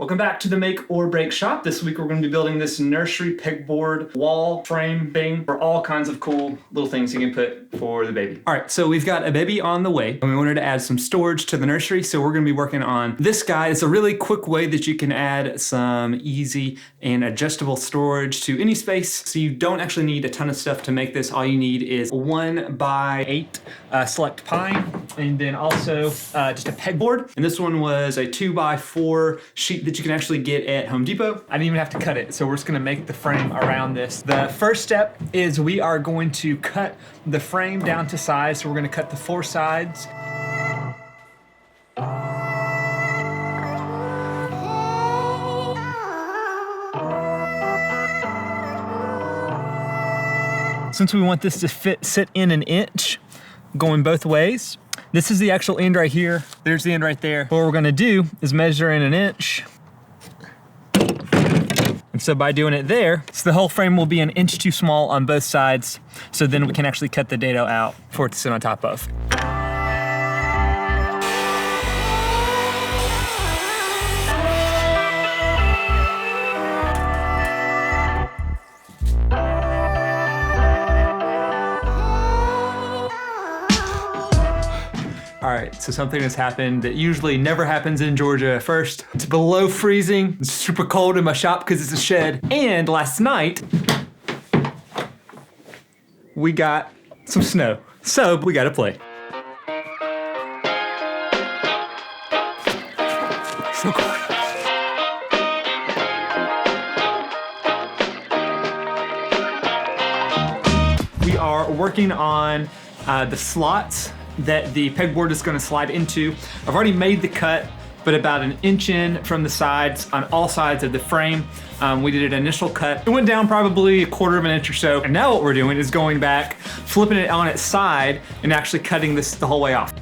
Welcome back to the Make or Break shop. This week we're going to be building this nursery pegboard wall frame thing for all kinds of cool little things you can put for the baby. All right, so we've got a baby on the way and we wanted to add some storage to the nursery, so we're going to be working on this guy. It's a really quick way that you can add some easy and adjustable storage to any space. So you don't actually need a ton of stuff to make this. All you need is a 1x8 select pine, and then also just a pegboard. And this one was a 2x4 sheet that you can actually get at Home Depot. I didn't even have to cut it, so we're just gonna make the frame around this. The first step is we are going to cut the frame down to size, so we're gonna cut the 4 sides. Since we want this to sit in an inch, going both ways, this is the actual end right here. There's the end right there. What we're gonna do is measure in an inch. And so by doing it there, so the whole frame will be an inch too small on both sides, so then we can actually cut the dado out for it to sit on top of. All right, so something has happened that usually never happens in Georgia. First, it's below freezing. It's super cold in my shop because it's a shed. And last night, we got some snow. So we gotta play. So cool. We are working on the slots that the pegboard is going to slide into. I've already made the cut, but about an inch in from the sides on all sides of the frame. We did an initial cut. It went down probably 1/4 of an inch or so. And now what we're doing is going back, flipping it on its side, and actually cutting this the whole way off.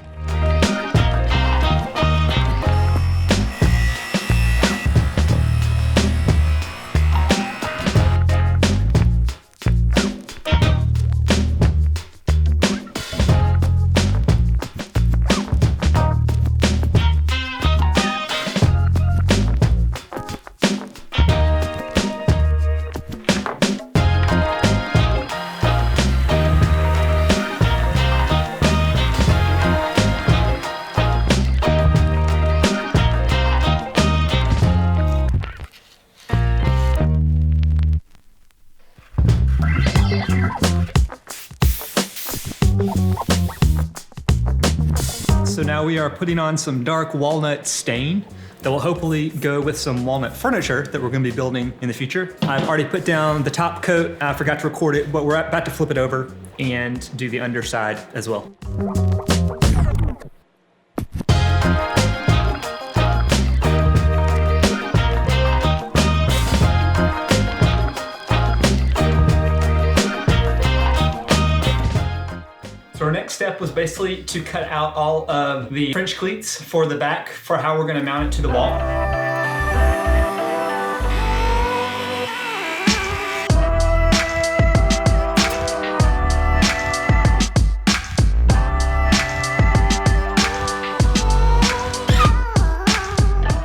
So now we are putting on some dark walnut stain that will hopefully go with some walnut furniture that we're gonna be building in the future. I've already put down the top coat. I forgot to record it, but we're about to flip it over and do the underside as well. So our next step was basically to cut out all of the French cleats for the back for how we're gonna mount it to the wall.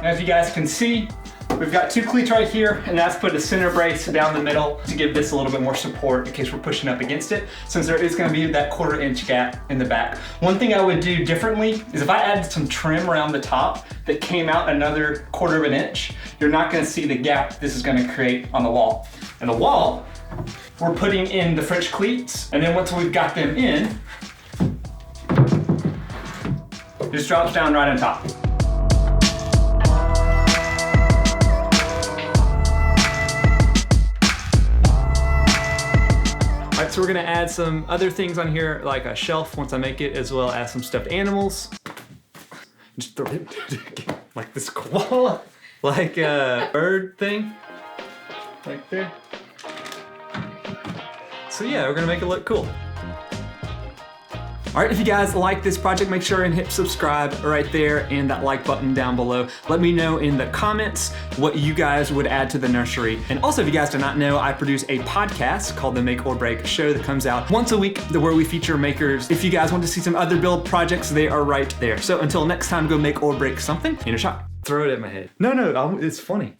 As you guys can see, we've got 2 cleats right here, and that's put a center brace down the middle to give this a little bit more support in case we're pushing up against it, since there is gonna be that 1/4 inch gap in the back. One thing I would do differently is if I added some trim around the top that came out another 1/4 of an inch, you're not gonna see the gap this is gonna create on the wall. And the wall, we're putting in the French cleats, and then once we've got them in, it just drops down right on top. All right, so we're gonna add some other things on here, like a shelf once I make it, as well as some stuffed animals. Just throw it like this koala, like a bird thing, right there. So yeah, we're gonna make it look cool. All right, if you guys like this project, make sure and hit subscribe right there and that like button down below. Let me know in the comments what you guys would add to the nursery. And also, if you guys do not know, I produce a podcast called The Make or Break Show that comes out once a week where we feature makers. If you guys want to see some other build projects, they are right there. So until next time, go make or break something in your shop. Throw it at my head. No, it's funny.